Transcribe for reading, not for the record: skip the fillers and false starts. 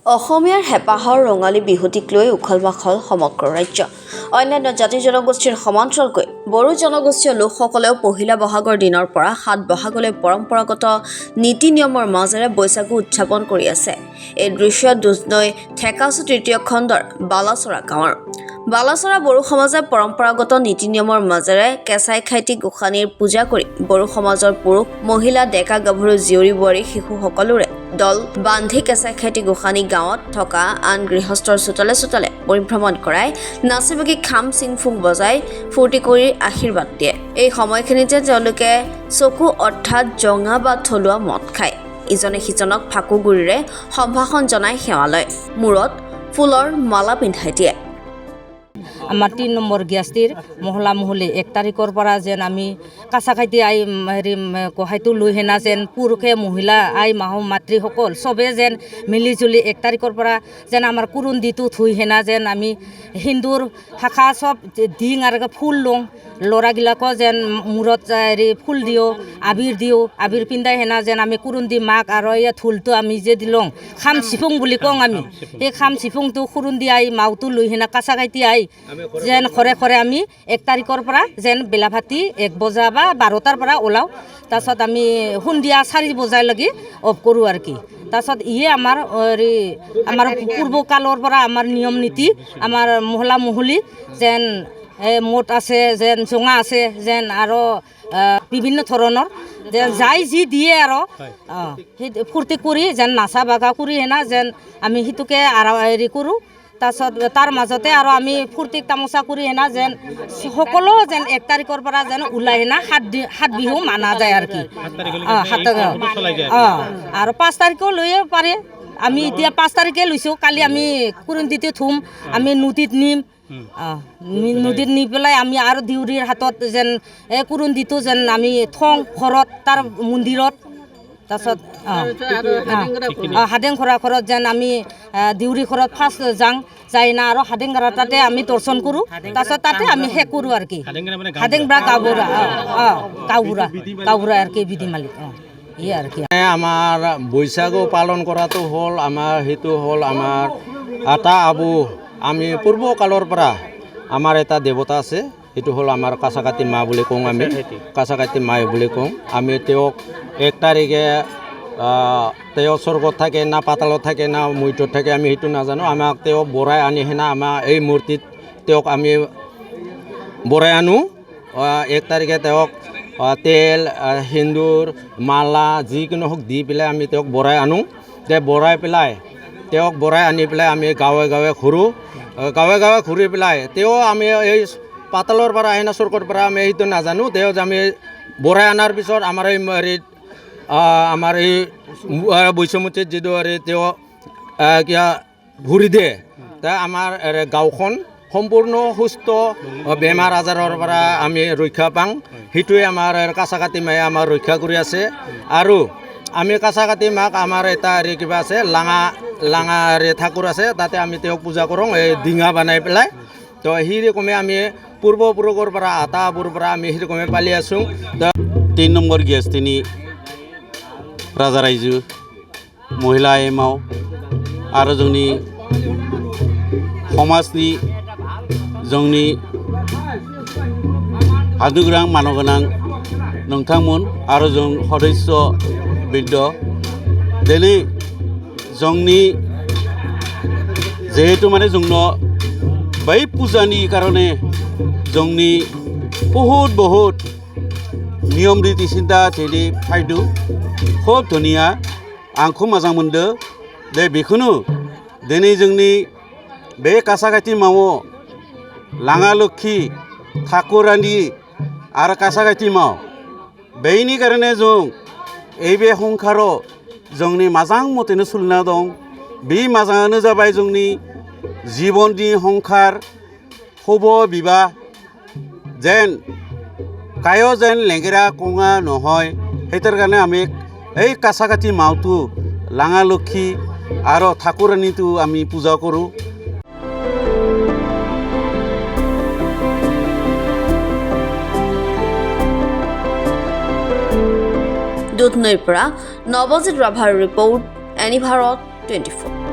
অসমীয়াৰ হেঁপাহৰ ৰঙালী বিহুটিক লৈ উখল মাখল সমগ্ৰ ৰাজ্য। অন্যান্য জাতি জনগোষ্ঠীৰ সমান্তৰালকৈ বড়ো জনগোষ্ঠীয় লোকসকলেও পহিলা বহাগৰ দিনৰ পৰা ৭ বহাগলৈ পৰম্পৰাগত নীতি নিয়মৰ মাজেৰে বৈশাগু উদযাপন কৰি আছে। এই দৃশ্য দুধনৈ ঠেকাচু তৃতীয় খণ্ডৰ বালাচৰা গাঁৱৰ। বালাচৰা বড়ো সমাজে পৰম্পৰাগত নীতি নিয়মৰ মাজেৰে কেঁচাই খাইটি গোসানীৰ পূজা কৰি বড়ো সমাজৰ পুৰুষ, মহিলা, ডেকা গাভৰু, জীয়ৰী বোৱাৰী, শিশু সকলোৰে দল বান্ধি কেঁচাই খাইটি গোসানী গাঁৱত থকা আন গৃহস্থৰ চোতালে চোতালে পৰিভ্ৰমণ কৰাই নাচি বাগি খাম চিংফুং বজাই ফূৰ্তি কৰি আশীৰ্বাদ দিয়ে। এই সময়খিনিতে তেওঁলোকে চকু অৰ্থাৎ জঙা বা থলুৱা মদ খায়। ইজনে সিজনক ফাকু গুৰিৰে সম্ভাষণ জনাই সেৱা লয়, মূৰত ফুলৰ মালা পিন্ধাই দিয়ে। আমাৰ ৩ নম্বৰ গিয়াষ্টিৰ মহলা মহলি ১ তাৰিখৰ পৰা যেন আমি কাছা খাইটি আই গোসাঁইটো লৈ হেনা যেন পুৰুষে মহিলা আই মাতৃসকল চবে যেন মিলি জুলি ১ তাৰিখৰ পৰা যেন আমাৰ কুৰুন্দিটো থৈ হেনা যেন আমি হিন্দুৰ শাখা চব দিং আৰু ফুল লওঁ, ল'ৰাবিলাকো যেন মূৰত ফুল দিওঁ, আবিৰ পিন্ধাই হেনা যেন আমি কুৰুন্দি মাক আৰু ইয়াত ঢোলটো আমি যে দিলওঁ খাম চিফুং বুলি কওঁ আমি। সেই খাম চিফুংটো কুৰুন্দি আই মাওটো লৈ হেনা কাছা খাইটি আই যেন ঘৰে ঘৰে আমি ১ তাৰিখৰ পৰা যেন বেলাভাতি ১ বজা বা ১২টাৰ পৰা ওলাওঁ। তাৰপিছত আমি সন্ধিয়া ৪ বজালৈকে অফ কৰোঁ আৰু কি। তাৰপিছত ইয়ে আমাৰ পূৰ্বকালৰ পৰা আমাৰ নিয়ম নীতি, আমাৰ মহলা মহলি যেন মদ আছে, যেন জঙা আছে, যেন আৰু বিভিন্ন ধৰণৰ যেন যাই যি দিয়ে আৰু সেই ফূৰ্তি কৰি যেন নাচা বাগা কৰি হেনা যেন আমি সেইটোকে কৰোঁ। তাৰপিছত তাৰ মাজতে আৰু আমি ফূৰ্তি তামোচা কৰি হেনা যেন সকলো যেন ১ তাৰিখৰ পৰা যেন ওলাই হেনা ৭ বিহু মানা যায় আৰু কি। আৰু ৫ তাৰিখেও লৈয়ে পাৰে। আমি এতিয়া ৫ তাৰিখে লৈছোঁ, কালি আমি কুৰুন্দিতে থ'ম, আমি নদীত নিম। নদীত নি পেলাই আমি আৰু দেউৰীৰ হাতত যেন কুৰুন্দিটো যেন আমি থওঁ ঘৰত তাৰ মন্দিৰত। তাৰপিছত হাদেং ঘৰা ঘৰত যেন আমি দেউৰী ঘৰত ফাৰ্ষ্ট যাই না আৰু হাদেংৰা তাতে আমি দৰ্শন কৰোঁ। তাৰপিছত তাতে আমি শেষ কৰোঁ আৰু কি। হাদেংৰা গাঁওবুঢ়া আৰু কি বিধি মালিক ইয়ে আৰু কি। আমাৰ বৈশাগু পালন কৰাটো হ'ল আমাৰ সেইটো হ'ল আমাৰ আটা আবু। আমি পূৰ্বকালৰ পৰা আমাৰ এটা দেৱতা আছে, সেইটো হ'ল আমাৰ কাছা কাটি মা বুলি কওঁ আমি, কাছা কাটি মাই বুলি কওঁ আমি। তেওঁক ১ তাৰিখে তেওঁ স্বৰ্গত থাকে না পাতালত থাকে না মৈতত থাকে আমি সেইটো নাজানো। আমাক তেওঁ বৰাই আনি হেনা আমাৰ এই মূৰ্তিত তেওঁক আমি বৰাই আনো। ১ তাৰিখে তেওঁক তেল, সেন্দুৰ, মালা যিকোনো হওক দি পেলাই আমি তেওঁক বৰাই আনো। তেওঁক বৰাই আনি পেলাই আমি গাঁৱে গাঁৱে ঘূৰি পেলাই তেওঁ আমি এই পাতালৰ পৰা আহে না স্বৰ্গৰ পৰা আমি সেইটো নাজানো। তেওঁ আমি বৰাই অনাৰ পিছত আমাৰ এই বৈষ্ণৱমতীত যিটো তেওঁ কিবা ভৰি দিয়ে, আমাৰ গাঁওখন সম্পূৰ্ণ সুস্থ বেমাৰ আজাৰৰ পৰা আমি ৰক্ষা পাওঁ। সেইটোৱে আমাৰ কাছা কাটি মায়ে আমাৰ ৰক্ষা কৰি আছে। আৰু আমি কাছা কাটি মাক আমাৰ এটা কিবা আছে লাঙা ঠাকুৰ আছে, তাতে আমি তেওঁক পূজা কৰোঁ এই ডিঙা বনাই পেলাই। তো সেই ৰকমে আমি পূৰ্বপুৰুষৰ পৰা আটা আবুৰ পৰা আমি সেই ৰকমে পালি আছোঁ। ৩ নম্বৰ গিয়াষ্টিনি राजा रायजो महिला एमाव आरो जोंनि समाजनि जोंनि हादुगोनां मानगोनां नोंथांमोन आरो जों सदस्य बिद्ध दिनै जोंनि जिहेतु माने जोंनो बै फुजानि कारणे जोंनि बहुत नियम रीति चिन्ता थेलि फायदो खुब धुनिया आं खुब मोजां मोनदों। दे बेखौनो दिनै जोंनि बे कासा खाथि मावो लाङा लोक्षि ठाकुरानि आरो कासा खाथि माव बेनि कारणे जों बे संसाराव जोंनि मोजां मथेनो सोलिना दं। बे मोजाङानो जाबाय जोंनि जीवननि संसार शुभ बिबाह जेन कायो जेन लेंगेरा कङा নহয়। সেইটাৰ কাৰণে আমি এই কাছা কাটি মাওটো লাঙা লক্ষী আৰু ঠাকুৰানীটো আমি পূজা কৰোঁ। দুধনৈৰ পৰা নৱজিত ৰাভাৰ ৰিপৰ্ট, এনি ভাৰত 24।